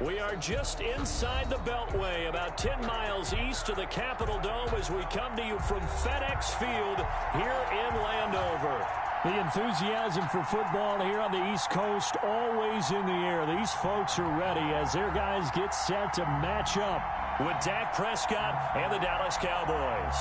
We are just inside the Beltway, about 10 miles east of the Capitol Dome as we come to you from FedEx Field here in Landover. The enthusiasm for football here on the East Coast always in the air. These folks are ready as their guys get set to match up with Dak Prescott and the Dallas Cowboys.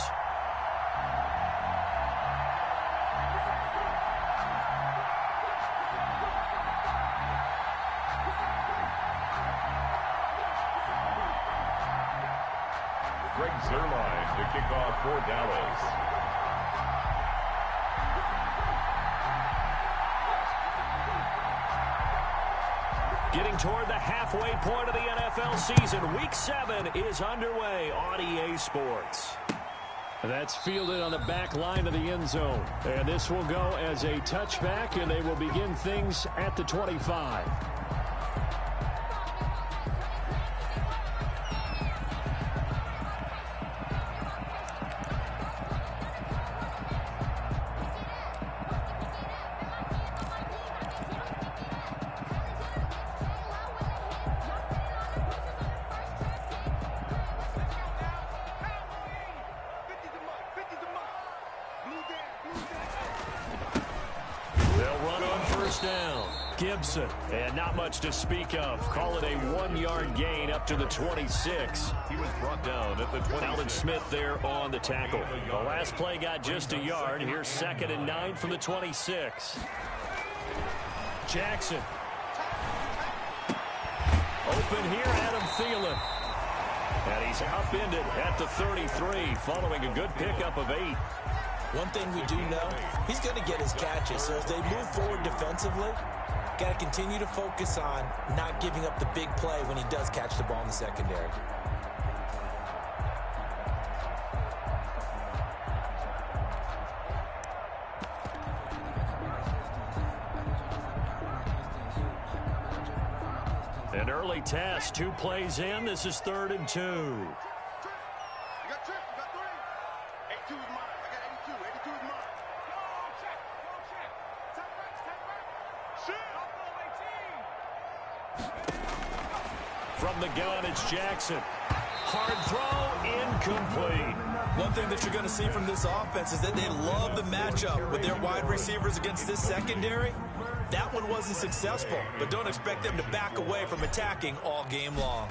Zerline to kick off for Dallas. Getting toward the halfway point of the NFL season. Week 7 is underway on EA Sports. That's fielded on the back line of the end zone. And this will go as a touchback, and they will begin things at the 25. Gibson, and not much to speak of. Call it a 1-yard gain up to the 26. He was brought down at the 26. Alden Smith there on the tackle. The last play got just a yard. Here's 2nd and 9 from the 26. Jackson. Open here, Adam Thielen. And he's upended at the 33 following a good pickup of 8. One thing we do know, he's going to get his catches. So as they move forward defensively, got to continue to focus on not giving up the big play when he does catch the ball in the secondary. An early test, 2 plays in. This is 3rd and 2. From the gun, it's Jackson. Hard throw, incomplete. One thing that you're going to see from this offense is that they love the matchup with their wide receivers against this secondary. That one wasn't successful, but don't expect them to back away from attacking all game long.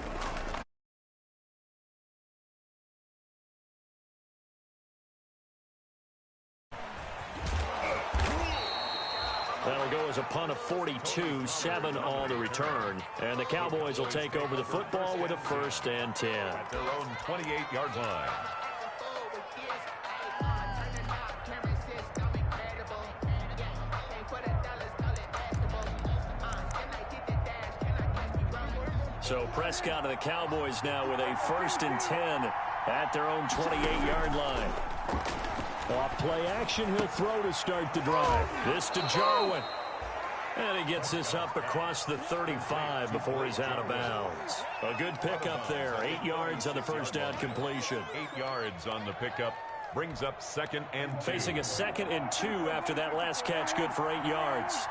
That'll go as a punt of 42, 7 on the return. And the Cowboys will take over the football with a 1st and 10. At their own 28-yard line. So Prescott and the Cowboys now with a 1st and 10 at their own 28-yard line. Off play action, he'll throw to start the drive. This to Jarwin. And he gets this up across the 35 before he's out of bounds. A good pickup there. 8 yards on the first down completion. 8 yards on the pickup. Brings up 2nd and 2. Facing a 2nd and 2 after that last catch, good for 8 yards.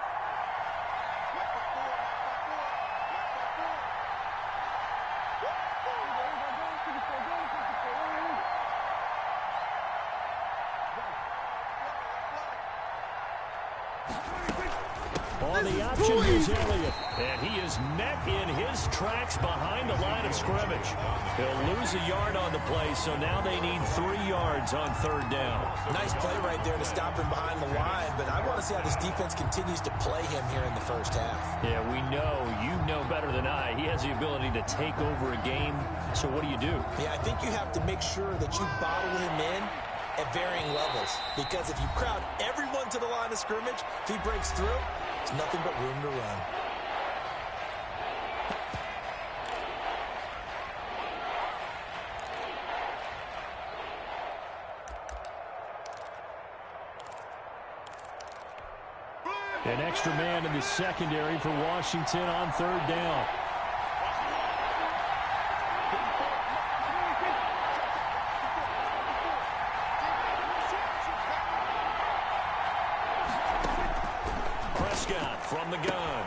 On the option, here's Elliott. And he is met in his tracks behind the line of scrimmage. He'll lose a yard on the play, so now they need 3 yards on 3rd down. Nice play right there to stop him behind the line, but I want to see how this defense continues to play him here in the first half. Yeah, we know. You know better than I. He has the ability to take over a game, so what do you do? Yeah, I think you have to make sure that you bottle him in at varying levels, because if you crowd everyone to the line of scrimmage, if he breaks through, there's nothing but room to run. An extra man in the secondary for Washington on 3rd down. Prescott from the gun.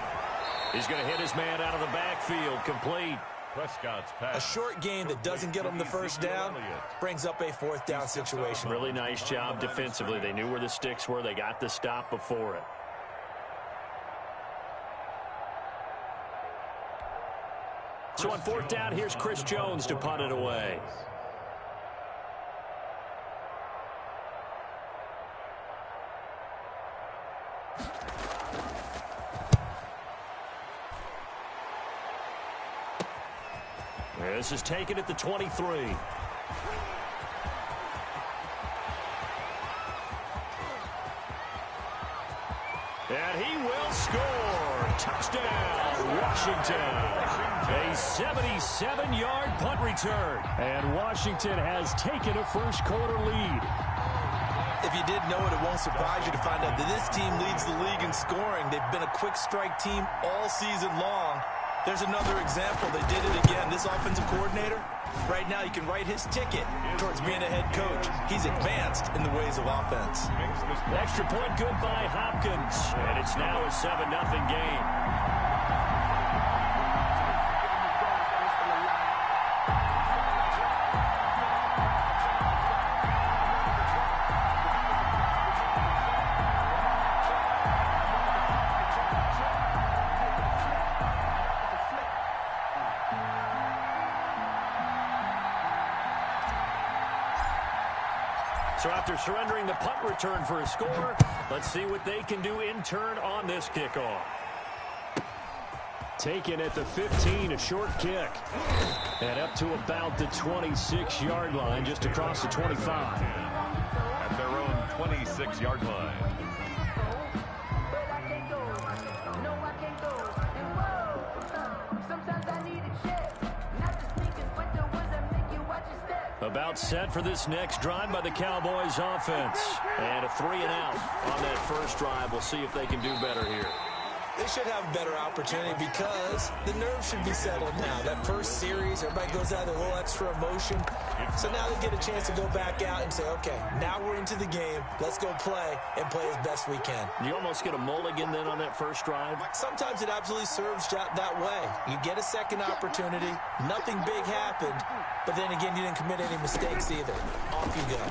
He's going to hit his man out of the backfield, complete. Prescott's pass. A short gain that doesn't get him the first down brings up a 4th down situation. Really nice job defensively. They knew where the sticks were. They got the stop before it. So on 4th down, here's Chris Jones to punt it away. This is taken at the 23. And he will score. Touchdown, Washington. A 77-yard punt return. And Washington has taken a first-quarter lead. If you didn't know it, it won't surprise you to find out that this team leads the league in scoring. They've been a quick strike team all season long. There's another example. They did it again. This offensive coordinator, right now you can write his ticket towards being a head coach. He's advanced in the ways of offense. Extra point good by Hopkins. And it's now a 7-0 game. So after surrendering the punt return for a score, let's see what they can do in turn on this kickoff. Taken at the 15, a short kick. And up to about the 26-yard line, just across the 25. At their own 26-yard line. About set for this next drive by the Cowboys offense. And a 3-and-out on that first drive. We'll see if they can do better here. They should have a better opportunity because the nerves should be settled now. That first series, everybody goes out with a little extra emotion. So now they get a chance to go back out and say, okay, now we're into the game. Let's go play and play as best we can. You almost get a mulligan then on that first drive? Sometimes it absolutely serves that way. You get a second opportunity. Nothing big happened. But then again, you didn't commit any mistakes either. Off you go.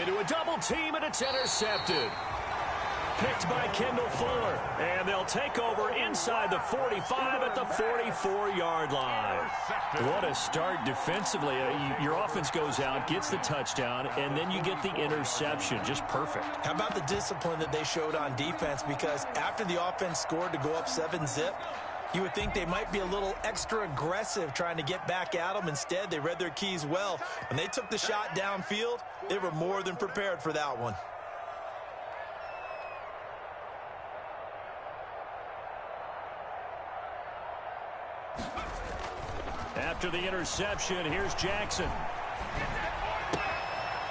Into a double team, and it's intercepted. Picked by Kendall Fuller. And they'll take over inside the 45 at the 44-yard line. What a start defensively. Your offense goes out, gets the touchdown, and then you get the interception. Just perfect. How about the discipline that they showed on defense? Because after the offense scored to go up 7-zip, you would think they might be a little extra aggressive trying to get back at them. Instead, they read their keys well. When they took the shot downfield, they were more than prepared for that one. After the interception, here's Jackson.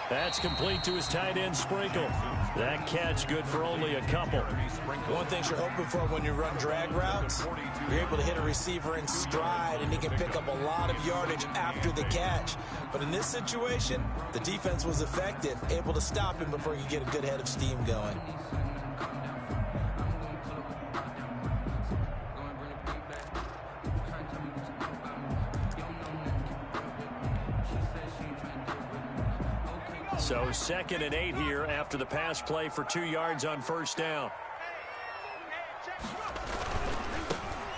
That's complete to his tight end, Sprinkle. That catch good for only a couple. One thing you're hoping for when you run drag routes, you're able to hit a receiver in stride, and he can pick up a lot of yardage after the catch. But in this situation, the defense was effective, able to stop him before you get a good head of steam going. So 2nd and 8 here after the pass play for 2 yards on first down.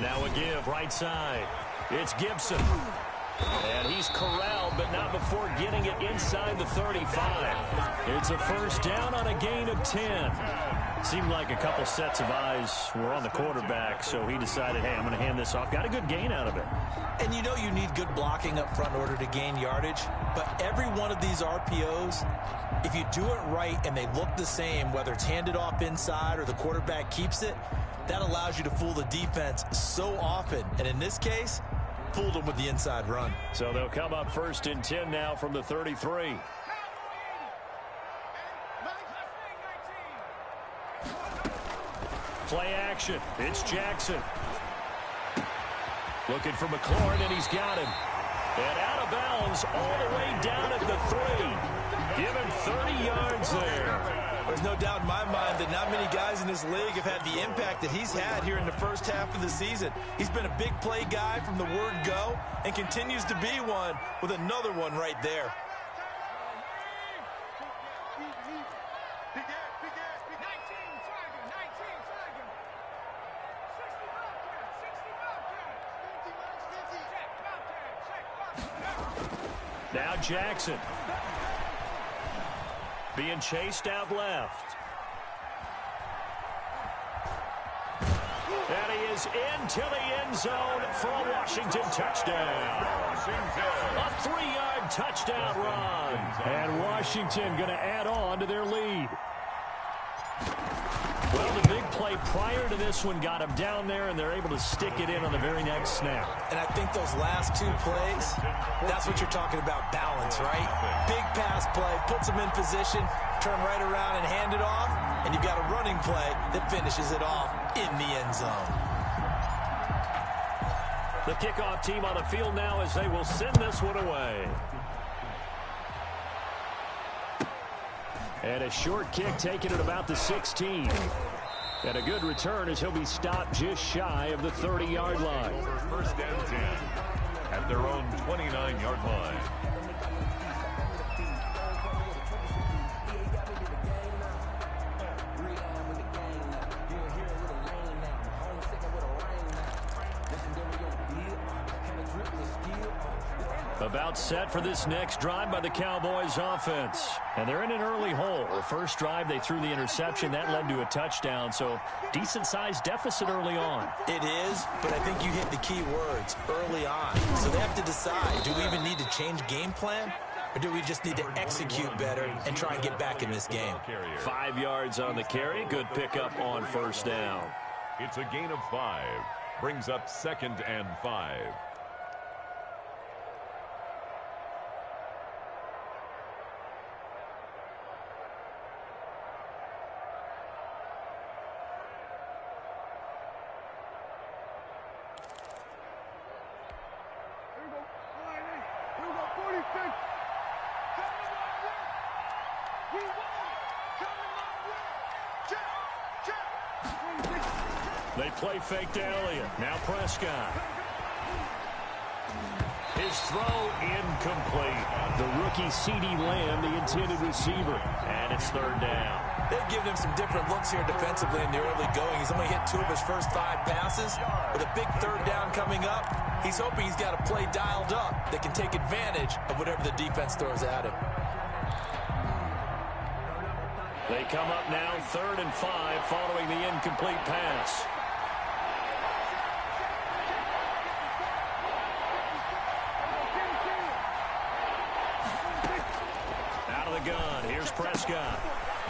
Now a give right side. It's Gibson. And he's corralled, but not before getting it inside the 35. It's a first down on a gain of 10. Seemed like a couple sets of eyes were on the quarterback, so he decided, hey, I'm going to hand this off. Got a good gain out of it. And you know you need good blocking up front in order to gain yardage. But every one of these RPOs, if you do it right and they look the same, whether it's handed off inside or the quarterback keeps it, that allows you to fool the defense so often. And in this case, fooled them with the inside run. So they'll come up 1st and 10 now from the 33. Play action. It's Jackson. Looking for McLaurin, and he's got him. And out of bounds all the way down at the 3. Give him 30 yards there. There's no doubt in my mind that not many guys in this league have had the impact that he's had here in the first half of the season. He's been a big play guy from the word go and continues to be one with another one right there. Now Jackson. Being chased out left. And he is into the end zone for a Washington touchdown. A 3-yard touchdown run. And Washington going to add on to their lead. Well, the big play prior to this one got him down there, and they're able to stick it in on the very next snap. And I think those last two plays, that's what you're talking about, balance, right? Big pass play, puts them in position, turn right around and hand it off, and you've got a running play that finishes it off in the end zone. The kickoff team on the field now as they will send this one away. And a short kick taken at about the 16. And a good return as he'll be stopped just shy of the 30-yard line. First and 10 at their own 29-yard line. About set for this next drive by the Cowboys offense. And they're in an early hole. The first drive, they threw the interception. That led to a touchdown, so decent-sized deficit early on. It is, but I think you hit the key words, early on. So they have to decide, do we even need to change game plan? Or do we just need to execute better and try and get back in this game? 5 yards on the carry. Good pickup on first down. It's a gain of 5. Brings up 2nd and 5. They play fake to Elliott. Now Prescott. His throw incomplete. The rookie CeeDee Lamb, the intended receiver. And it's 3rd down. They've given him some different looks here defensively in the early going. He's only hit 2 of his first 5 passes. With a big 3rd down coming up, he's hoping he's got a play dialed up that can take advantage of whatever the defense throws at him. They come up now 3rd and 5 following the incomplete pass. Out of the gun, here's Prescott.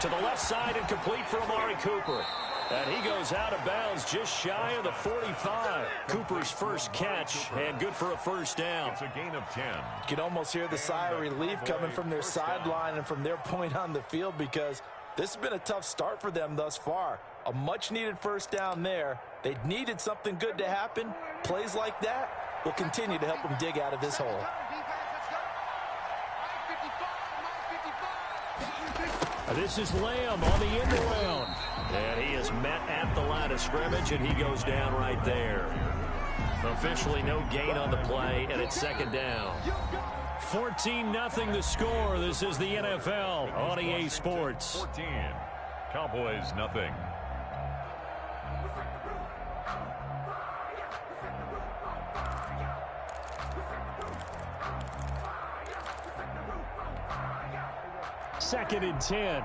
To the left side and complete for Amari Cooper. And he goes out of bounds just shy of the 45. Cooper's first catch and good for a first down. It's a gain of 10. You can almost hear the sigh of relief coming from their sideline and from their point on the field because this has been a tough start for them thus far. A much-needed first down there. They needed something good to happen. Plays like that will continue to help them dig out of this hole. This is Lamb on the end around. And he is met at the line of scrimmage, and he goes down right there. Officially no gain on the play, and it's 2nd down. 14-0 the score. This is the NFL on EA Sports. 14. Cowboys nothing. Second and 10.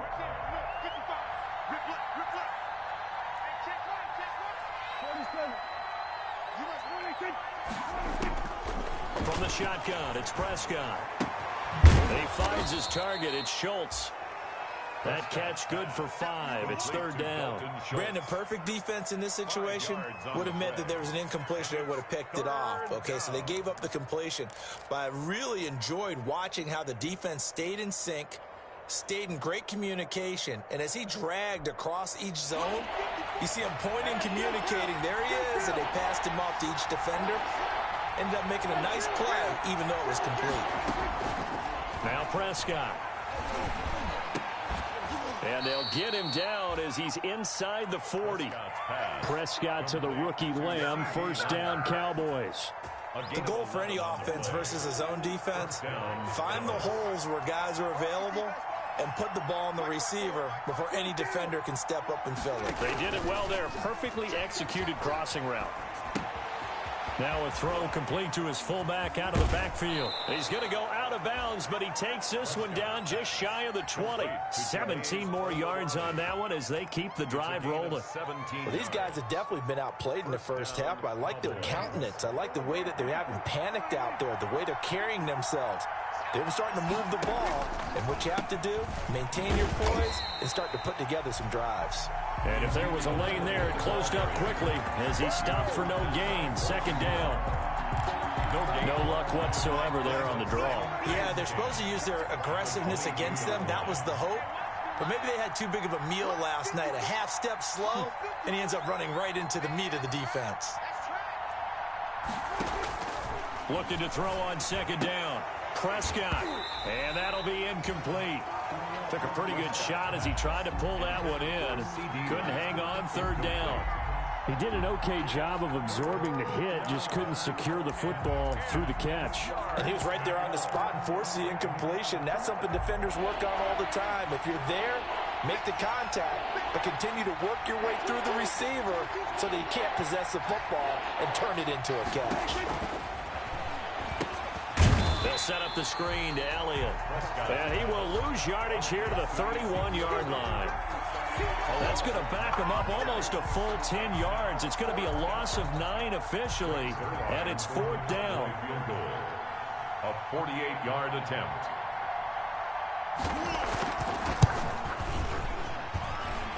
From the shotgun, it's Prescott. And he finds his target. It's Schultz. That catch good for 5. It's 3rd down. Brandon, perfect defense in this situation would have meant that there was an incompletion. They would have picked it off. Okay, so they gave up the completion. But I really enjoyed watching how the defense stayed in sync, stayed in great communication, and as he dragged across each zone, you see him pointing, communicating. There he is, and they passed him off to each defender. Ended up making a nice play, even though it was complete. Now Prescott. And they'll get him down as he's inside the 40. Prescott to the rookie Lamb. First down, Cowboys. The goal for any offense versus a zone defense, find the holes where guys are available and put the ball on the receiver before any defender can step up and fill it. They did it well there. Perfectly executed crossing route. Now a throw complete to his fullback out of the backfield. He's going to go out of bounds, but he takes this one down just shy of the 20. 17 more yards on that one as they keep the drive rolling. Well, these guys have definitely been outplayed in the first half, but I like their countenance. I like the way that they haven't panicked out there, the way they're carrying themselves. They're starting to move the ball, and what you have to do, maintain your poise and start to put together some drives. And if there was a lane there, it closed up quickly as he stopped for no gain. Second down. No luck whatsoever there on the draw. Yeah, they're supposed to use their aggressiveness against them. That was the hope. But maybe they had too big of a meal last night. A half step slow, and he ends up running right into the meat of the defense. Looking to throw on second down. Prescott. And that'll be incomplete. Took a pretty good shot as he tried to pull that one in. Couldn't hang on third down. He did an okay job of absorbing the hit, just couldn't secure the football through the catch. And he was right there on the spot and forced the incompletion. That's something defenders work on all the time. If you're there, make the contact, but continue to work your way through the receiver so that you can't possess the football and turn it into a catch. They'll set up the screen to Elliott. And he will lose yardage here to the 31-yard line. That's going to back him up almost a full 10 yards. It's going to be a loss of 9 officially, and it's fourth down. A 48-yard attempt.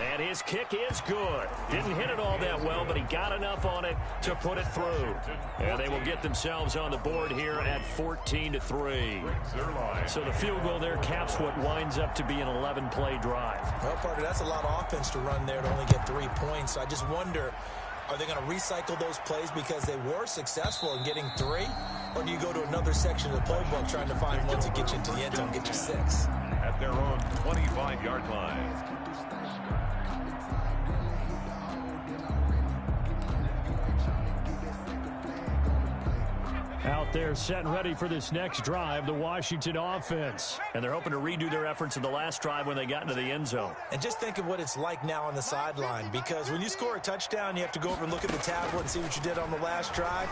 And his kick is good. Didn't hit it all that well, but he got enough on it to put it through. And they will get themselves on the board here at 14-3. So the field goal there caps what winds up to be an 11-play drive. Well, Parker, that's a lot of offense to run there to only get 3 points. So I just wonder, are they going to recycle those plays because they were successful in getting 3? Or do you go to another section of the playbook trying to find ones that get you into the end zone, get you 6? At their own 25-yard line. Out there set and ready for this next drive, the Washington offense. And they're hoping to redo their efforts in the last drive when they got into the end zone. And just think of what it's like now on the sideline, because when you score a touchdown, you have to go over and look at the tablet and see what you did on the last drive.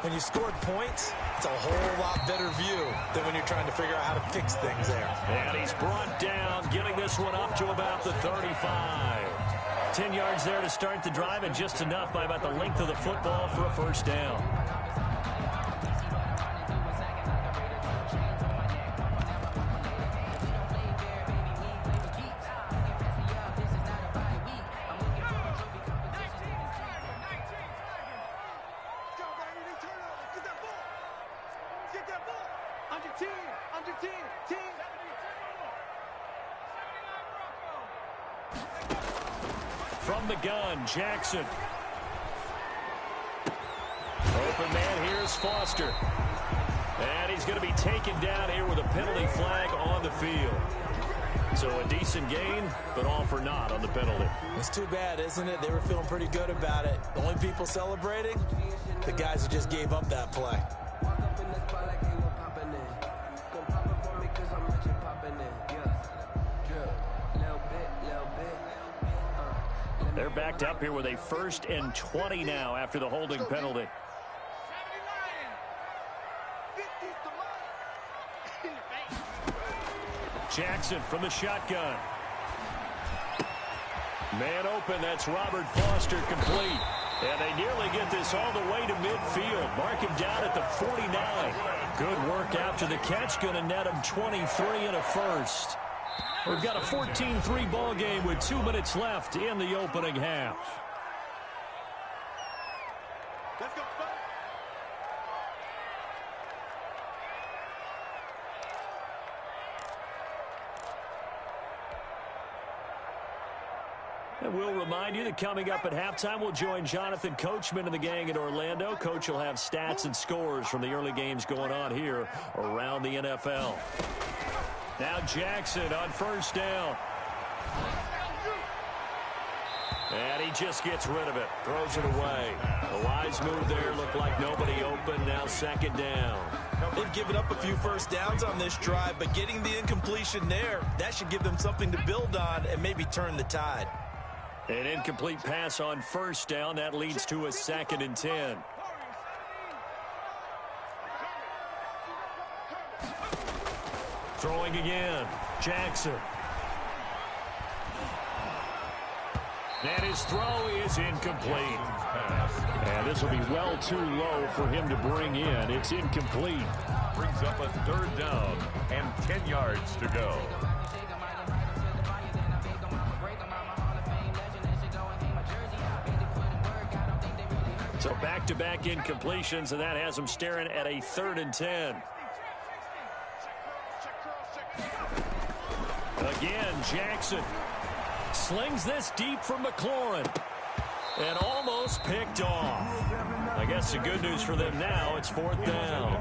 When you scored points, it's a whole lot better view than when you're trying to figure out how to fix things there. And he's brought down, getting this one up to about the 35. 10 yards there to start the drive, and just enough by about the length of the football for a first down. From the gun, Jackson. Open man, here's Foster. And he's going to be taken down here with a penalty flag on the field. So a decent gain, but all for naught on the penalty. It's too bad, isn't it? They were feeling pretty good about it. The only people celebrating, the guys who just gave up that play. They're backed up here with a 1st and 20 now after the holding penalty. Jackson from the shotgun. Man open, that's Robert Foster, complete. And they nearly get this all the way to midfield. Mark him down at the 49. Good work after the catch, going to net him 23 and a first. We've got a 14-3 ball game with 2 minutes left in the opening half. Let's go. And we'll remind you that coming up at halftime, we'll join Jonathan Coachman and the gang in Orlando. Coach will have stats and scores from the early games going on here around the NFL. Now Jackson on first down. And he just gets rid of it. Throws it away. A wise move there. Looked like nobody open. Now second down. They've given up a few first downs on this drive, but getting the incompletion there, that should give them something to build on and maybe turn the tide. An incomplete pass on first down. That leads to a 2nd and 10. Throwing again. Jackson. And his throw is incomplete. And this will be well too low for him to bring in. It's incomplete. Brings up a 3rd down and 10 yards to go. So back-to-back incompletions, and that has him staring at a 3rd and 10. Again, Jackson slings this deep for McLaurin and almost picked off. I guess the good news for them now, it's 4th down.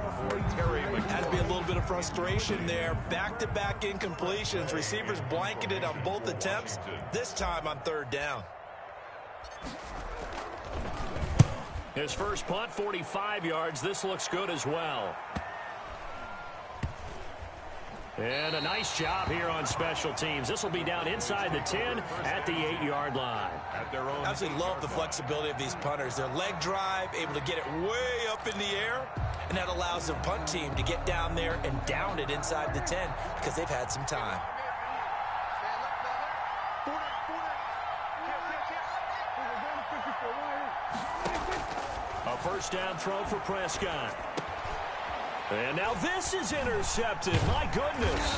Had to be a little bit of frustration there. Back-to-back incompletions. Receivers blanketed on both attempts, this time on 3rd down. His first punt, 45 yards. This looks good as well. And a nice job here on special teams. This will be down inside the 10 at the 8-yard line. I absolutely love the flexibility of these punters. Their leg drive, able to get it way up in the air, and that allows their punt team to get down there and down it inside the 10 because they've had some time. A first down throw for Prescott. And now this is intercepted. My goodness.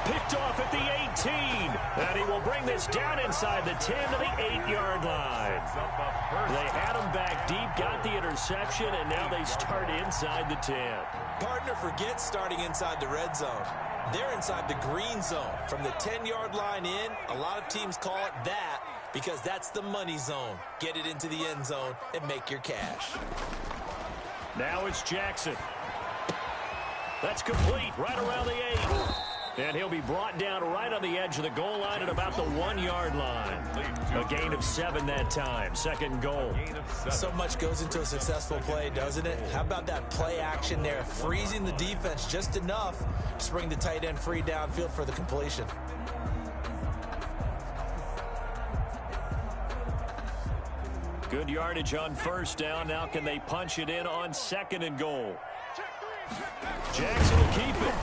Picked off at the 18. And he will bring this down inside the 10 to the 8-yard line. They had him back deep, got the interception, and now they start inside the 10. Partner forgets starting inside the red zone. They're inside the green zone. From the 10-yard line in, a lot of teams call it that because that's the money zone. Get it into the end zone and make your cash. Now it's Jackson. That's complete right around the 8. And he'll be brought down right on the edge of the goal line at about the 1-yard line. A gain of 7 that time. 2nd goal. So much goes into a successful play, doesn't it? How about that play action there? Freezing the defense just enough to bring the tight end free downfield for the completion. Good yardage on first down. Now can they punch it in on 2nd and goal? Jackson will keep it.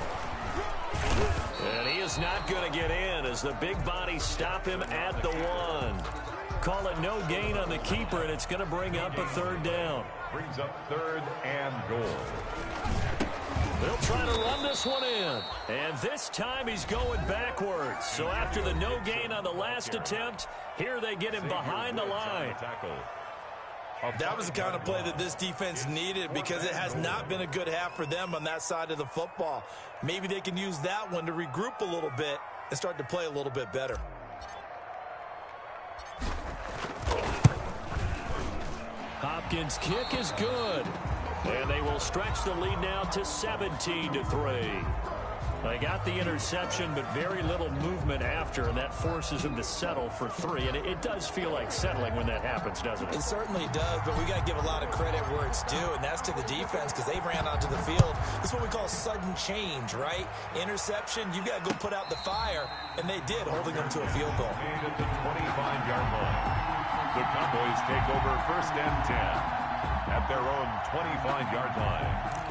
And he is not going to get in as the big bodies stop him at the 1. Call it no gain on the keeper, and it's going to bring up a 3rd down. Brings up 3rd and goal. They'll try to run this one in. And this time he's going backwards. So after the no gain on the last attempt, here they get him behind the line. That was the kind of play that this defense needed because it has not been a good half for them on that side of the football. Maybe they can use that one to regroup a little bit and start to play a little bit better. Hopkins' kick is good. And they will stretch the lead now to 17-3. They got the interception, but very little movement after, and that forces them to settle for 3. And it does feel like settling when that happens, doesn't it? It certainly does, but we got to give a lot of credit where it's due, and that's to the defense because they ran onto the field. This is what we call sudden change, right? Interception, you got to go put out the fire, and they did, holding them to a field goal. At the 25-yard line. The Cowboys take over 1st and 10 at their own 25-yard line.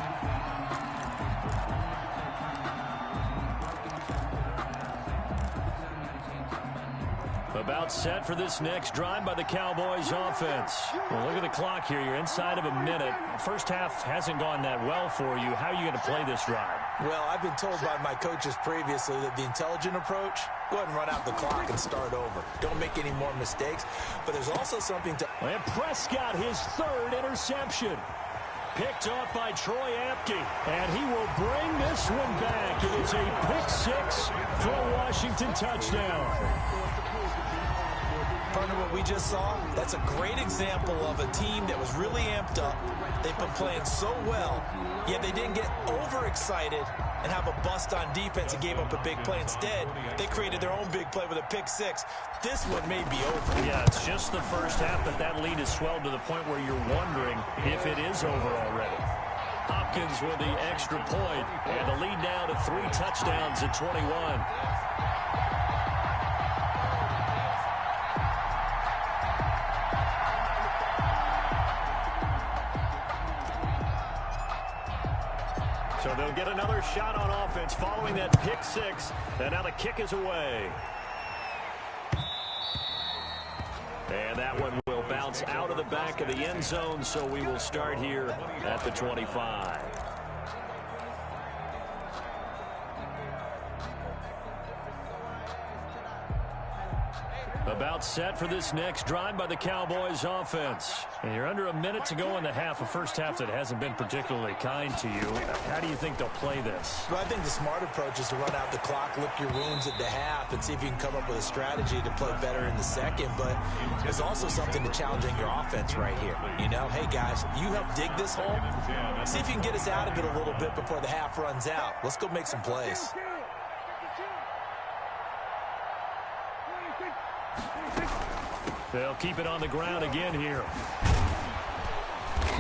About set for this next drive by the Cowboys offense. Well, look at the clock here. You're inside of a minute. First half hasn't gone that well for you. How are you going to play this drive? Well, I've been told by my coaches previously that the intelligent approach, go ahead and run out the clock and start over. Don't make any more mistakes. But there's also something to... And Prescott, his 3rd interception. Picked off by Troy Apke. And he will bring this one back. It is a pick-6 for a Washington touchdown. Partner, what we just saw, that's a great example of a team that was really amped up. They've been playing so well, yet they didn't get overexcited and have a bust on defense and gave up a big play. Instead, they created their own big play with a pick six. This one may be over. Yeah, it's just the first half, but that lead has swelled to the point where you're wondering if it is over already. Hopkins with the extra point, and the lead now to 3 touchdowns at 21. So they'll get another shot on offense following that pick six, and now the kick is away. And that one will bounce out of the back of the end zone, so we will start here at the 25. About set for this next drive by the Cowboys offense. And you're under a minute to go in the half, a first half that hasn't been particularly kind to you. How do you think they'll play this? Well, I think the smart approach is to run out the clock, lick your wounds at the half, and see if you can come up with a strategy to play better in the second. But there's also something to challenging your offense right here. You know, hey, guys, you help dig this hole. See if you can get us out of it a little bit before the half runs out. Let's go make some plays. They'll keep it on the ground again here.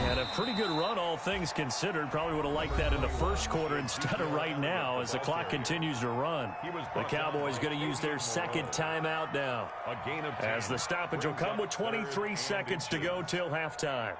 And a pretty good run, all things considered. Probably would have liked that in the first quarter instead of right now as the clock continues to run. The Cowboys going to use their second timeout now, as the stoppage will come with 23 seconds to go till halftime.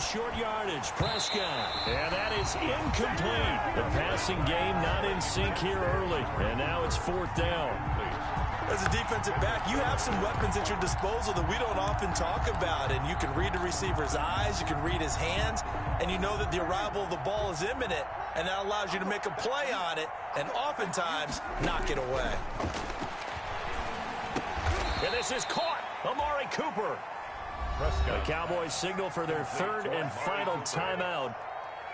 Short yardage, Prescott. And that is incomplete. The passing game not in sync here early. And now it's 4th down. As a defensive back, you have some weapons at your disposal that we don't often talk about. And you can read the receiver's eyes, you can read his hands, and you know that the arrival of the ball is imminent. And that allows you to make a play on it and oftentimes knock it away. And this is caught. Amari Cooper. The Cowboys signal for their third and final timeout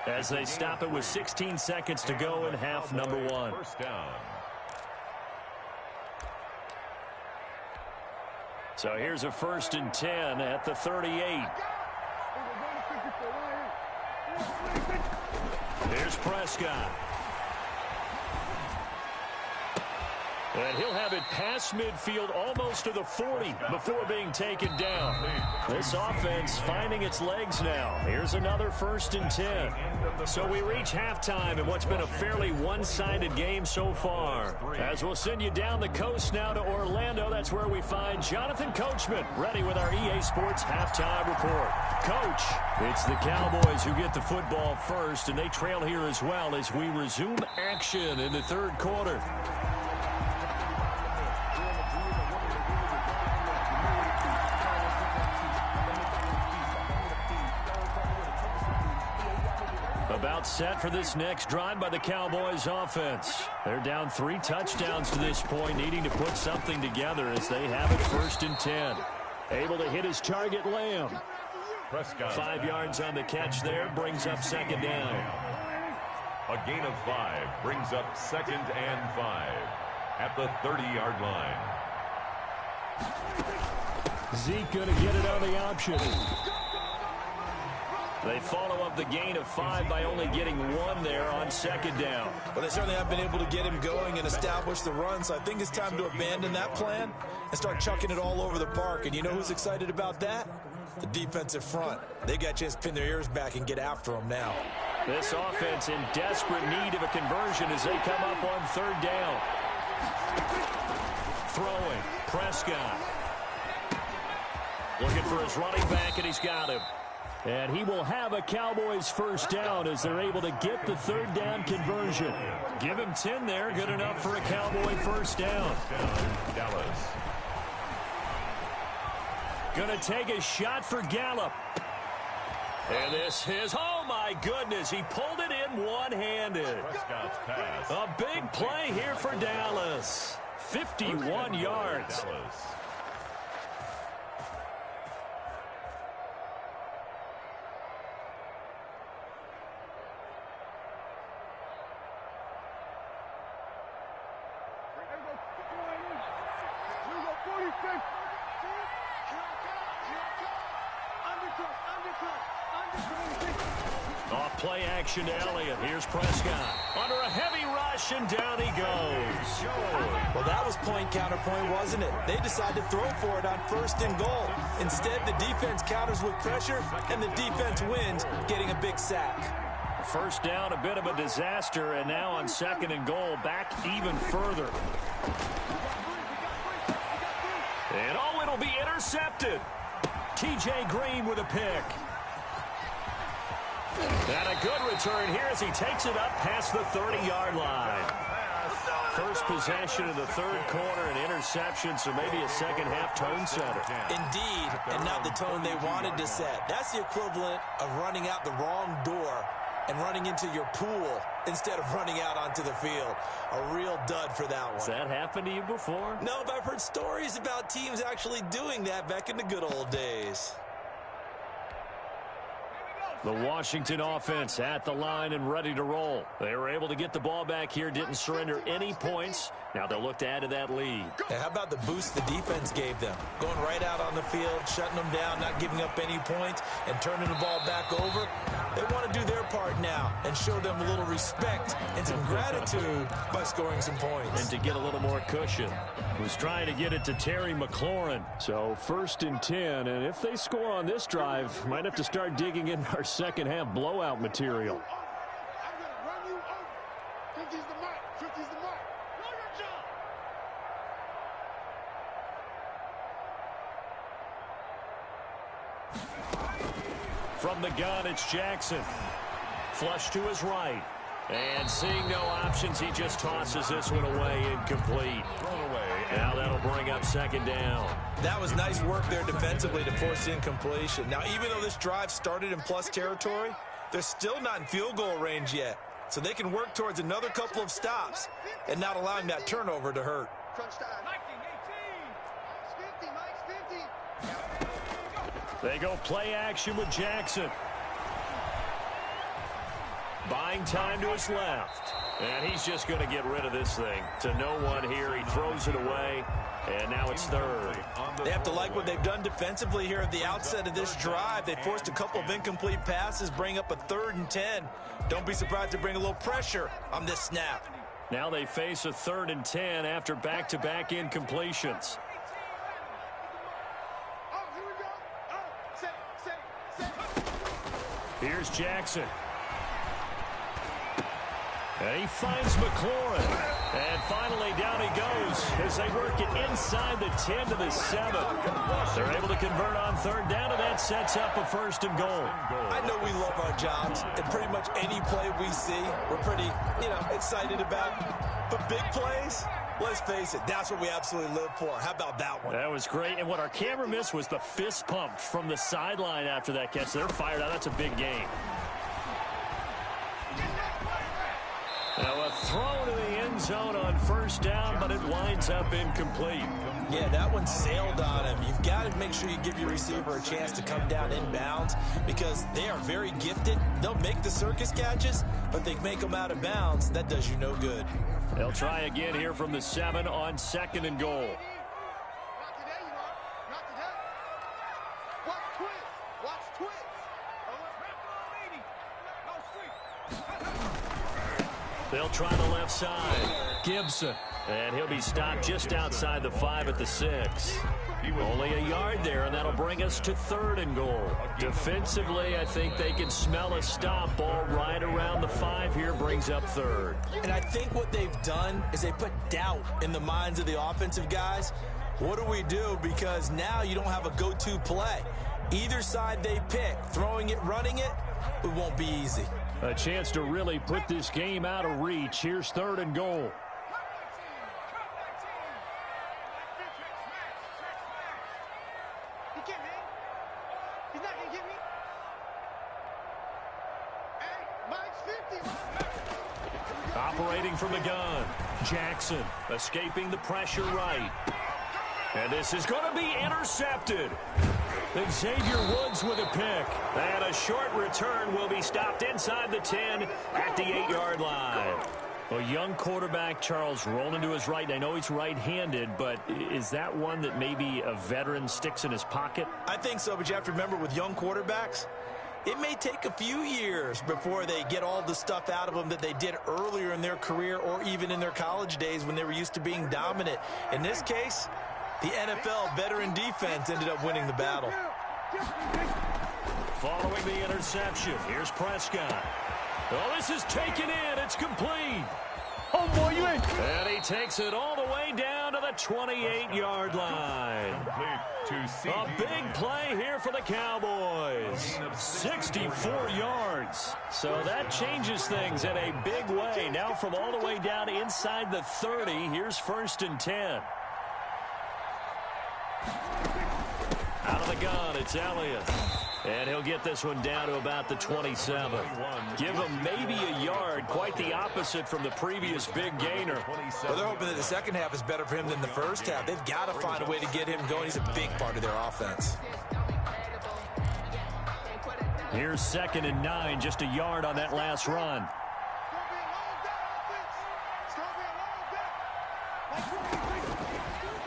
as they stop it with 16 seconds to go in half number 1. So here's a 1st and 10 at the 38. Here's Prescott. And he'll have it past midfield almost to the 40 before being taken down. This offense finding its legs now. Here's another 1st and 10. So we reach halftime in what's been a fairly one-sided game so far. As we'll send you down the coast now to Orlando, that's where we find Jonathan Coachman ready with our EA Sports halftime report. Coach, it's the Cowboys who get the football first, and they trail here as well as we resume action in the 3rd quarter. About set for this next drive by the Cowboys offense. They're down 3 touchdowns to this point, needing to put something together as they have it 1st and 10. Able to hit his target, Lamb. 5 yards on the catch there, brings up 2nd down. A gain of 5 brings up 2nd and 5 at the 30-yard line. Zeke going to get it on the option. They follow up the gain of 5 by only getting 1 there on 2nd down. Well, they certainly have been able to get him going and establish the run, so I think it's time to abandon that plan and start chucking it all over the park. And you know who's excited about that? The defensive front. They got a chance to pin their ears back and get after them now. This offense in desperate need of a conversion as they come up on 3rd down. Throwing, Prescott. Looking for his running back, and he's got him. And he will have a Cowboys 1st down as they're able to get the 3rd down conversion. Give him 10 there, good enough for a Cowboy 1st down. Dallas. Gonna take a shot for Gallup. And this is, oh my goodness, he pulled it in one-handed. Prescott's pass. A big play here for Dallas. 51 yards. Dallas. Play action to Elliott. Here's Prescott. Under a heavy rush, and down he goes. Well, that was point counterpoint, wasn't it? They decided to throw for it on 1st and goal. Instead, the defense counters with pressure, and the defense wins, getting a big sack. First down, a bit of a disaster, and now on 2nd and goal, back even further. And oh, it'll be intercepted. T.J. Green with a pick. And a good return here as he takes it up past the 30-yard line. First possession of the 3rd quarter, an interception, so maybe a second-half tone setter. Indeed, and not the tone they wanted to set. That's the equivalent of running out the wrong door and running into your pool instead of running out onto the field. A real dud for that one. Has that happened to you before? No, but I've heard stories about teams actually doing that back in the good old days. The Washington offense at the line and ready to roll. They were able to get the ball back here, didn't surrender any points. Now they'll look to add to that lead. And how about the boost the defense gave them? Going right out on the field, shutting them down, not giving up any points, and turning the ball back over. They want to do their part now and show them a little respect and some gratitude by scoring some points. And to get a little more cushion. Was trying to get it to Terry McLaurin. So 1st and 10, and if they score on this drive, might have to start digging in our second-half blowout material. From the gun, it's Jackson. Flush to his right. And seeing no options, he just tosses this one away, incomplete. Now that'll bring up 2nd down. That was nice work there defensively to force incompletion. Now, even though this drive started in plus territory, they're still not in field goal range yet. So they can work towards another couple of stops and not allowing that turnover to hurt. They go play action with Jackson. Buying time to his left. And he's just going to get rid of this thing. To no one here. He throws it away. And now it's 3rd. They have to like what they've done defensively here at the outset of this drive. They forced a couple of incomplete passes, bring up a 3rd and 10. Don't be surprised to bring a little pressure on this snap. Now they face a 3rd and 10 after back-to-back incompletions. Here's Jackson. And he finds McLaurin. And finally down he goes as they work it inside the 10 to the 7. They're able to convert on 3rd down, and that sets up a 1st and goal. I know we love our jobs, and pretty much any play we see, we're pretty, excited about. But big plays, let's face it, that's what we absolutely live for. How about that one? That was great, and what our camera missed was the fist pump from the sideline after that catch. They're fired out. That's a big game. Now a throw to the end zone on 1st down, but it winds up incomplete. Yeah, that one sailed on him. You've got to make sure you give your receiver a chance to come down inbounds because they are very gifted. They'll make the circus catches, but they make them out of bounds. That does you no good. They'll try again here from the 7 on 2nd and goal. They'll try the left side. Gibson. And he'll be stopped just outside the 5 at the 6. Only a yard there, and that'll bring us to 3rd and goal. Defensively, I think they can smell a stop. Ball right around the 5 here brings up 3rd. And I think what they've done is they put doubt in the minds of the offensive guys. What do we do? Because now you don't have a go-to play. Either side they pick, throwing it, running it, it won't be easy. A chance to really put this game out of reach. Here's 3rd and goal. Operating from the gun. Jackson escaping the pressure right. And this is going to be intercepted. Xavier Woods with a pick. And a short return will be stopped inside the 10 at the 8-yard line. A young quarterback, Charles, rolling to his right. I know he's right-handed, but is that one that maybe a veteran sticks in his pocket? I think so, but you have to remember with young quarterbacks, It may take a few years before they get all the stuff out of them that they did earlier in their career or even in their college days when they were used to being dominant. In this case, the NFL veteran defense ended up winning the battle. Following the interception, here's Prescott. Oh, this is taken in. It's complete. Oh, boy, you ain't. And he takes it all the way down to the 28-yard line. A big play here for the Cowboys. 64 yards. So that changes things in a big way. Now from all the way down inside the 30, here's 1st and 10. Out of the gun, it's Elliott. And he'll get this one down to about the 27. Give him maybe a yard. Quite the opposite from the previous big gainer. Well, they're hoping that the second half is better for him than the first half. They've got to find a way to get him going. He's a big part of their offense. Here's 2nd and 9, just a yard on that last run.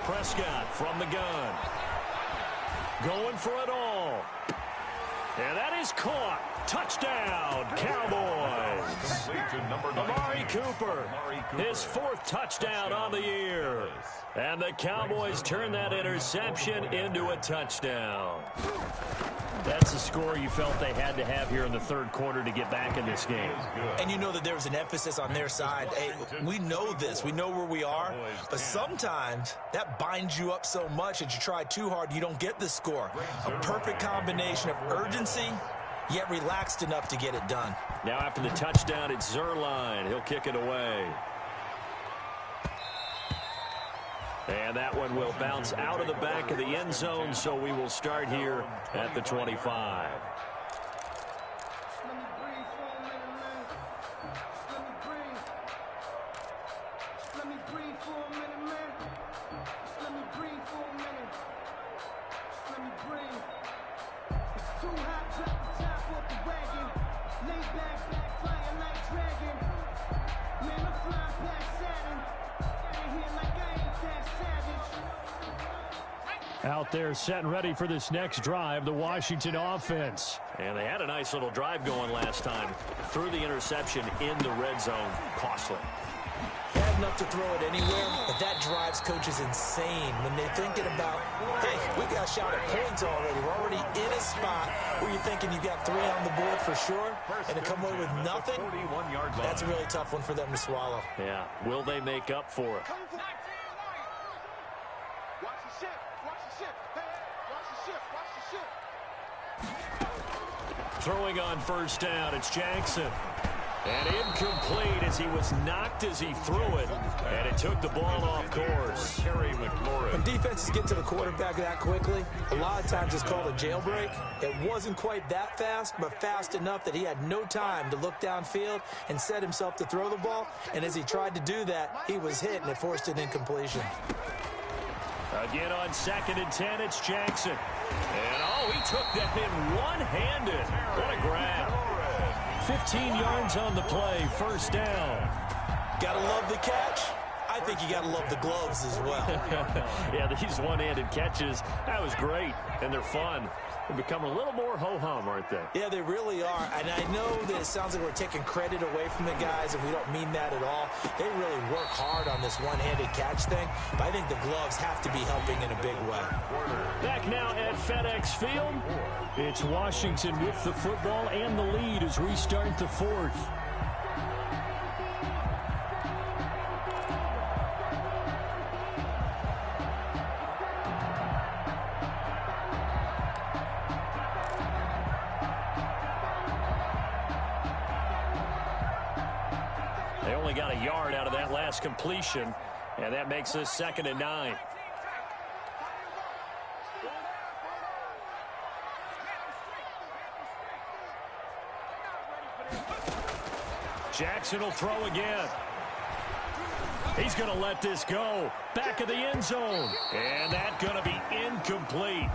Prescott from the gun. Going for it all. And that is caught. Touchdown, Cowboys. Amari Cooper, his 4th touchdown on the year. And the Cowboys turn that interception into a touchdown. That's the score you felt they had to have here in the 3rd quarter to get back in this game. And you know that there was an emphasis on their side. Hey, we know this. We know where we are. But sometimes that binds you up so much that you try too hard, you don't get the score. A perfect combination of urgency, yet relaxed enough to get it done. Now after the touchdown, it's Zerline. He'll kick it away. And that one will bounce out of the back of the end zone, so we will start here at the 25. Out there set and ready for this next drive, the Washington offense. And they had a nice little drive going last time. Threw the interception in the red zone. Costly. Had enough to throw it anywhere, but that drives coaches insane when they're thinking about, hey, we got shot at points already. We're already in a spot where you're thinking you got 3 on the board for sure, and to come away with nothing, that's a really tough one for them to swallow. Yeah. Will they make up for it? Throwing on 1st down, it's Jackson. And incomplete as he was knocked as he threw it. And it took the ball off course. When defenses get to the quarterback that quickly, a lot of times it's called a jailbreak. It wasn't quite that fast, but fast enough that he had no time to look downfield and set himself to throw the ball. And as he tried to do that, he was hit, and it forced an incompletion. Again on 2nd and 10, it's Jackson. And, oh, he took that in one-handed. What a grab. 15 yards on the play, 1st down. Gotta love the catch. I think you gotta love the gloves as well. Yeah, these one-handed catches, that was great, and they're fun. They've become a little more ho-hum, aren't they? Yeah, they really are. And I know that it sounds like we're taking credit away from the guys, and we don't mean that at all. They really work hard on this one-handed catch thing, but I think the gloves have to be helping in a big way. Back now at FedEx Field, it's Washington with the football and the lead as we start the 4th. They only got a yard out of that last completion, and that makes this 2nd and 9. Jackson will throw again. He's going to let this go. Back of the end zone. And that's going to be incomplete.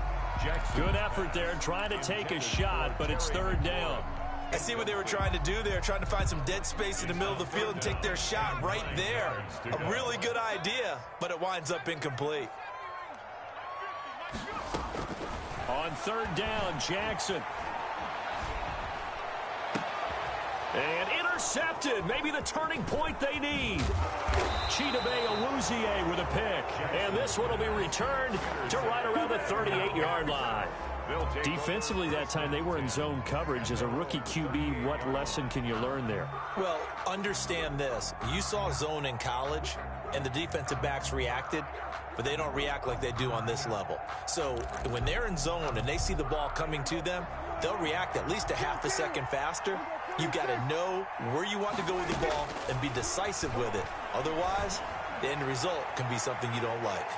Good effort there, trying to take a shot, but it's 3rd down. I see what they were trying to do there, trying to find some dead space in the middle of the field and take their shot right there. A really good idea, but it winds up incomplete. On 3rd down, Jackson. And intercepted. Maybe the turning point they need. Chidobe Awuzie with a pick. And this one will be returned to right around the 38-yard line. Defensively that time, they were in zone coverage. As a rookie QB, what lesson can you learn there? Well, understand this. You saw zone in college, and the defensive backs reacted, but they don't react like they do on this level. So when they're in zone and they see the ball coming to them, they'll react at least a half a second faster. You've got to know where you want to go with the ball and be decisive with it. Otherwise, the end result can be something you don't like.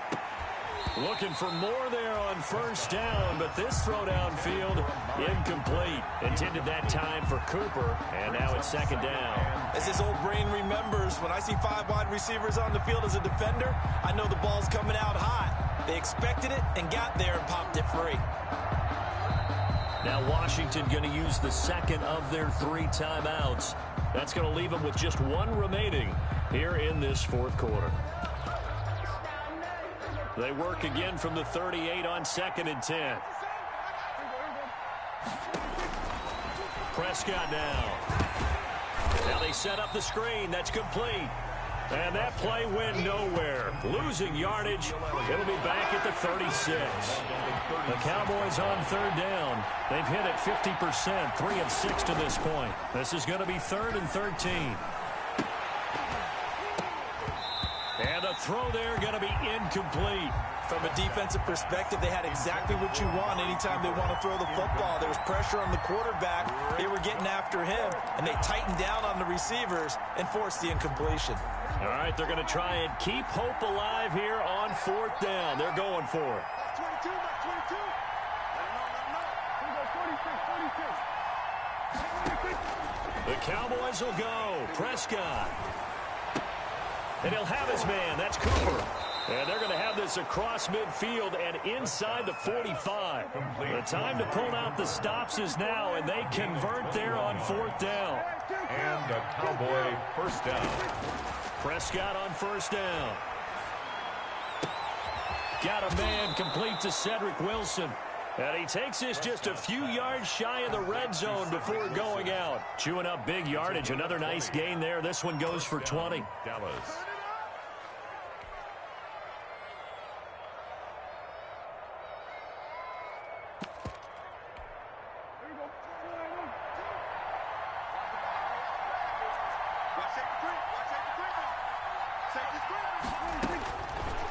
Looking for more there on first down, but this throw downfield incomplete. Intended that time for Cooper, and now it's second down. As his old brain remembers, when I see 5 wide receivers on the field as a defender, I know the ball's coming out hot. They expected it and got there and popped it free. Now Washington going to use the second of their 3 timeouts. That's going to leave them with just 1 remaining here in this fourth quarter. They work again from the 38 on 2nd and 10. Prescott now. Now they set up the screen. That's complete. And that play went nowhere. Losing yardage. It'll be back at the 36. The Cowboys on 3rd down. They've hit it 50%, 3 of 6 to this point. This is going to be 3rd and 13. And the throw there going to be incomplete. From a defensive perspective, they had exactly what you want anytime they want to throw the football. There was pressure on the quarterback. They were getting after him, and they tightened down on the receivers and forced the incompletion. All right, they're going to try and keep hope alive here on 4th down. They're going for it. The Cowboys will go. Prescott. And he'll have his man. That's Cooper. And they're going to have this across midfield and inside the 45. The time to pull out the stops is now, and they convert there on 4th down. And a Cowboy first down. Prescott on first down. Got a man complete to Cedric Wilson. And he takes this just a few yards shy of the red zone before going out. Chewing up big yardage. Another nice gain there. This one goes for 20. Dallas.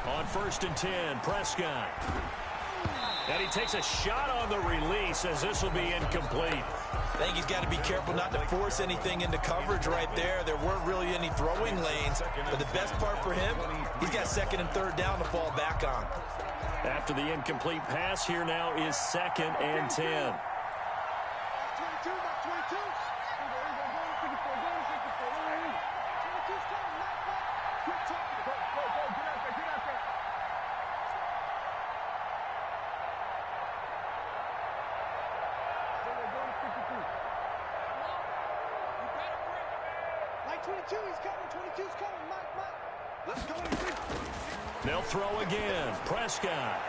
On 1st and 10, Prescott. And he takes a shot on the release as this will be incomplete. I think he's got to be careful not to force anything into coverage right there. There weren't really any throwing lanes. But the best part for him, he's got 2nd and 3rd down to fall back on. After the incomplete pass, here now is 2nd and 10. They'll throw again. Prescott.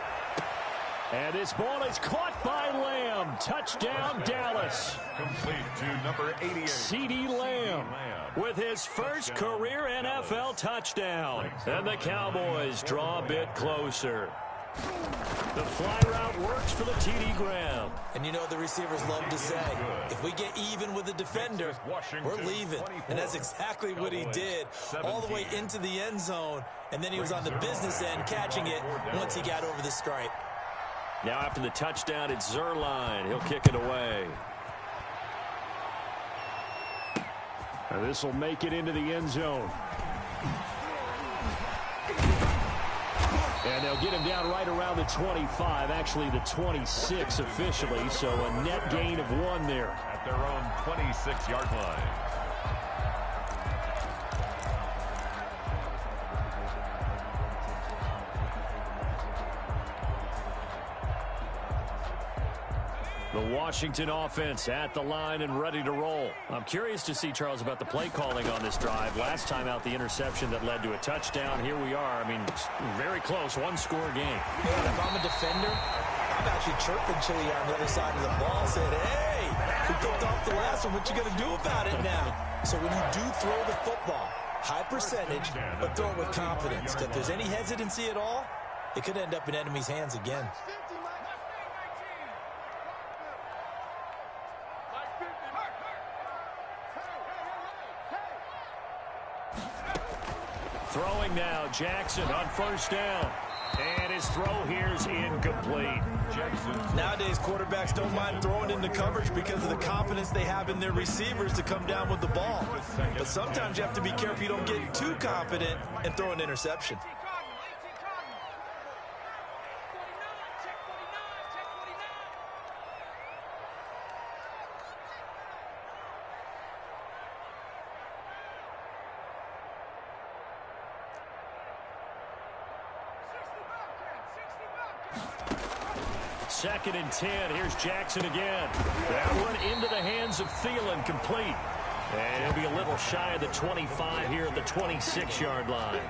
And this ball is caught by Lamb. Touchdown, Dallas. Complete to number 88. CeeDee Lamb with his first career NFL touchdown. And the Cowboys draw a bit closer. The fly route works for the TD Graham. And you know the receivers love to say, if we get even with the defender, we're leaving. And that's exactly what he did, all the way into the end zone. And then he was on the business end catching it once he got over the stripe. Now after the touchdown, it's Zerline. He'll kick it away. And this will make it into the end zone. And they'll get him down right around the 25, actually the 26 officially, so a net gain of 1 there. At their own 26-yard line. The Washington offense at the line and ready to roll. I'm curious to see, Charles, about the play calling on this drive. Last time out, the interception that led to a touchdown. Here we are. I mean, very close, 1-score game. Yeah, if I'm a defender, I'm actually chirping Chili on the other side of the ball, saying, hey, we picked off the last one. What you going to do about it now? So when you do throw the football, high percentage, but throw it with confidence. If there's any hesitancy at all, it could end up in enemy's hands again. Throwing now, Jackson on first down. And his throw here is incomplete. Nowadays, quarterbacks don't mind throwing into coverage because of the confidence they have in their receivers to come down with the ball. But sometimes you have to be careful you don't get too confident and throw an interception. Second and 10. Here's Jackson again. That one into the hands of Thielen, complete. And he'll be a little shy of the 25 here at the 26-yard line.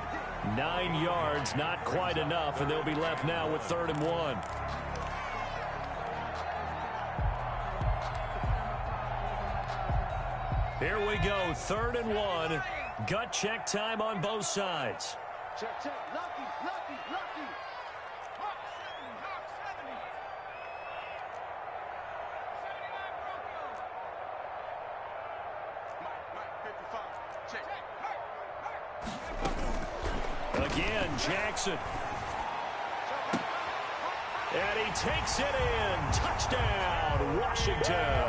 9 yards, not quite enough, and they'll be left now with 3rd and 1. Here we go, 3rd and 1. Gut check time on both sides. Check, check. Lucky, lucky, lucky. Hawk 70, Hawk 70. 79 Broncos. Mike, 55. Check. Again, Jackson. And he takes it in. Touchdown, Washington.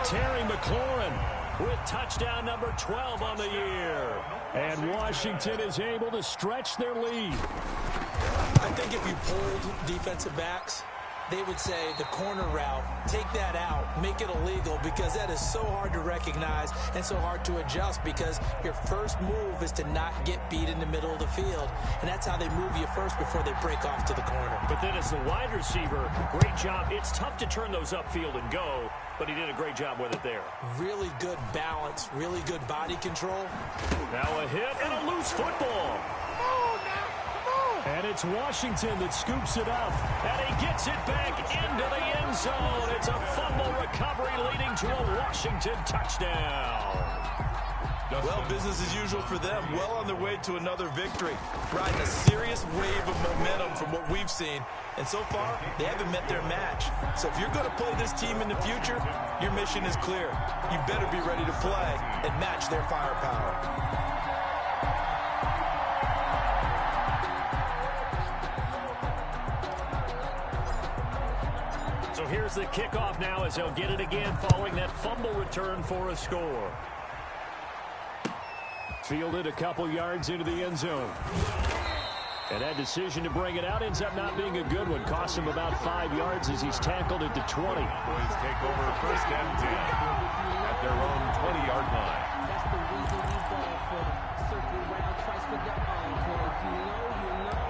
Terry McLaurin with touchdown number 12 on the year. And Washington is able to stretch their lead. I think if you polled defensive backs, they would say the corner route, take that out, make it illegal, because that is so hard to recognize and so hard to adjust, because your first move is to not get beat in the middle of the field. And that's how they move you first before they break off to the corner. But then as the wide receiver, great job. It's tough to turn those upfield and go, but he did a great job with it there. Really good balance, really good body control. Now a hit and a loose football. And it's Washington that scoops it up. And he gets it back into the end zone. It's a fumble recovery leading to a Washington touchdown. Well, business as usual for them. Well on their way to another victory. Riding a serious wave of momentum from what we've seen. And so far, they haven't met their match. So if you're going to play this team in the future, your mission is clear. You better be ready to play and match their firepower. So here's the kickoff now as they'll get it again following that fumble return for a score. Fielded a couple yards into the end zone. And that decision to bring it out ends up not being a good one. Cost him about 5 yards as he's tackled at the 20. Boys take over 1st and 10 at their own 20-yard line. That's the reason we ball for the circle round twice for the encore. If you know, you know.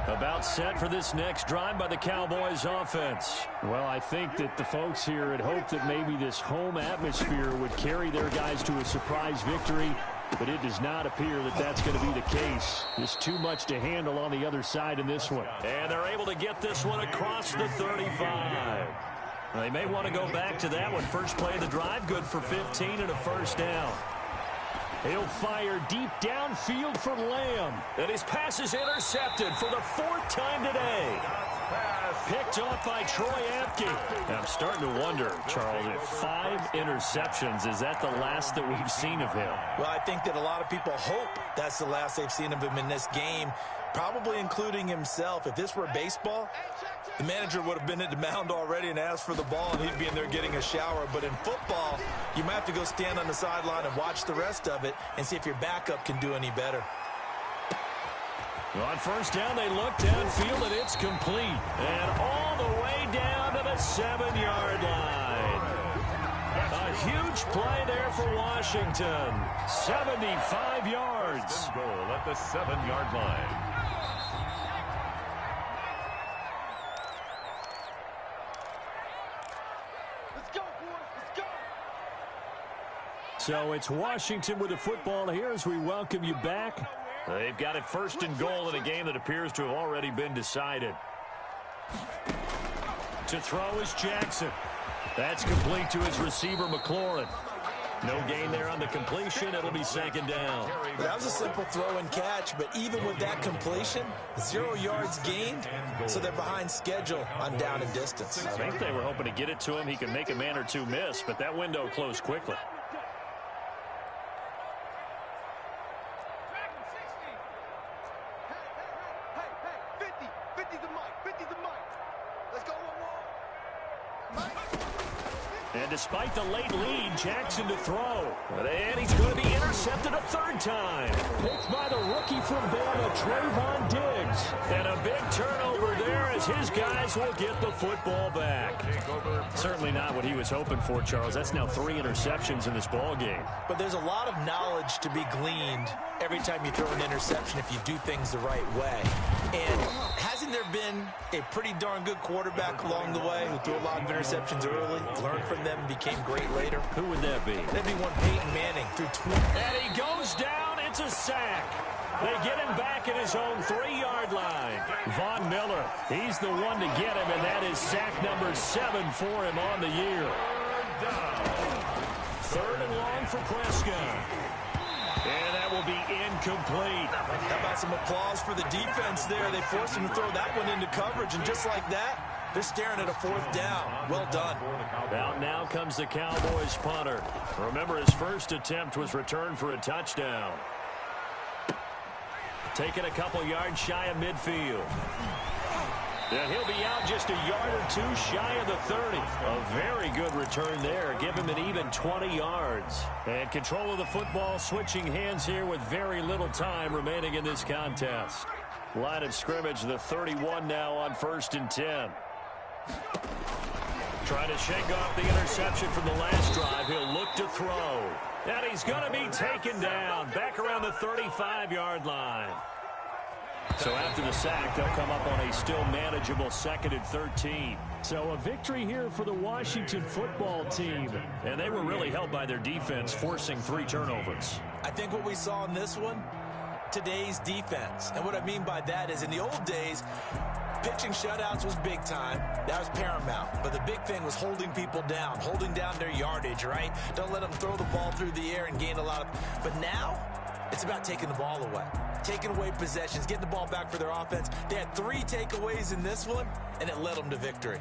About set for this next drive by the Cowboys offense. Well, I think that the folks here had hoped that maybe this home atmosphere would carry their guys to a surprise victory, but it does not appear that that's going to be the case. Just too much to handle on the other side in this one. And they're able to get this one across the 35. They may want to go back to that one. First play of the drive, good for 15 and a 1st down. He'll fire deep downfield for Lamb. And his pass is intercepted for the 4th time today. Picked off by Troy Apke. And I'm starting to wonder, Charles, if 5 interceptions, is that the last that we've seen of him? Well, I think that a lot of people hope that's the last they've seen of him in this game, probably including himself. If this were baseball, the manager would have been at the mound already and asked for the ball, and he'd be in there getting a shower. But in football, you might have to go stand on the sideline and watch the rest of it and see if your backup can do any better. On 1st down, they look downfield, and it's complete. And all the way down to the 7-yard line. A huge play there for Washington. 75 yards. Goal at the 7-yard line. So it's Washington with the football here as we welcome you back. They've got it 1st and goal in a game that appears to have already been decided. To throw is Jackson. That's complete to his receiver, McLaurin. No gain there on the completion. It'll be second down. That was a simple throw and catch, but even with that completion, 0 yards gained, so they're behind schedule on down and distance. I think they were hoping to get it to him. He could make a man or two miss, but that window closed quickly. And despite the late lead, Jackson to throw. And he's going to be intercepted a third time. Picked by the rookie from Bama, Trayvon Diggs. And a big turnover there as his guys will get the football back. Certainly not what he was hoping for, Charles. That's now 3 interceptions in this ball game. But there's a lot of knowledge to be gleaned every time you throw an interception if you do things the right way. And hasn't there been a pretty darn good quarterback along the way who threw a lot of interceptions early, learned from them, and became great later? Who would that be? That'd be one Peyton Manning through 20. And he goes down. It's a sack. They get him back at his own 3-yard line. Von Miller, he's the one to get him, and that is sack number 7 for him on the year. Third and long for Prescott. And that will be incomplete. How about some applause for the defense there? They forced him to throw that one into coverage, and just like that, they're staring at a 4th down. Well done. Out now comes the Cowboys punter. Remember, his first attempt was returned for a touchdown. Taking a couple yards shy of midfield. And he'll be out just a yard or two shy of the 30. A very good return there. Give him an even 20 yards. And control of the football switching hands here with very little time remaining in this contest. Line of scrimmage, the 31 now on 1st and 10. Trying to shake off the interception from the last drive. He'll look to throw. And he's going to be taken down back around the 35-yard line. So after the sack, they'll come up on a still manageable 2nd and 13. So a victory here for the Washington football team. And they were really helped by their defense, forcing 3 turnovers. I think what we saw in this one, today's defense. And what I mean by that is in the old days, pitching shutouts was big time. That was paramount. But the big thing was holding people down, holding down their yardage, right? Don't let them throw the ball through the air and gain a lot of... But now, it's about taking the ball away. Taking away possessions, getting the ball back for their offense. They had 3 takeaways in this one, and it led them to victory.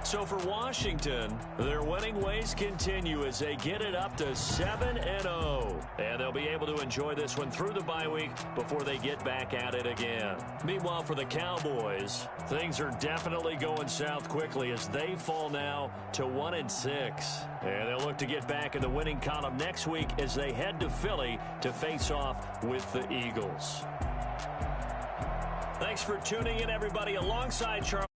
So for Washington, their winning ways continue as they get it up to 7-0. And they'll be able to enjoy this one through the bye week before they get back at it again. Meanwhile, for the Cowboys, things are definitely going south quickly as they fall now to 1-6. And they'll look to get back in the winning column next week as they head to Philly to face off with the Eagles. Thanks for tuning in, everybody, alongside Charles.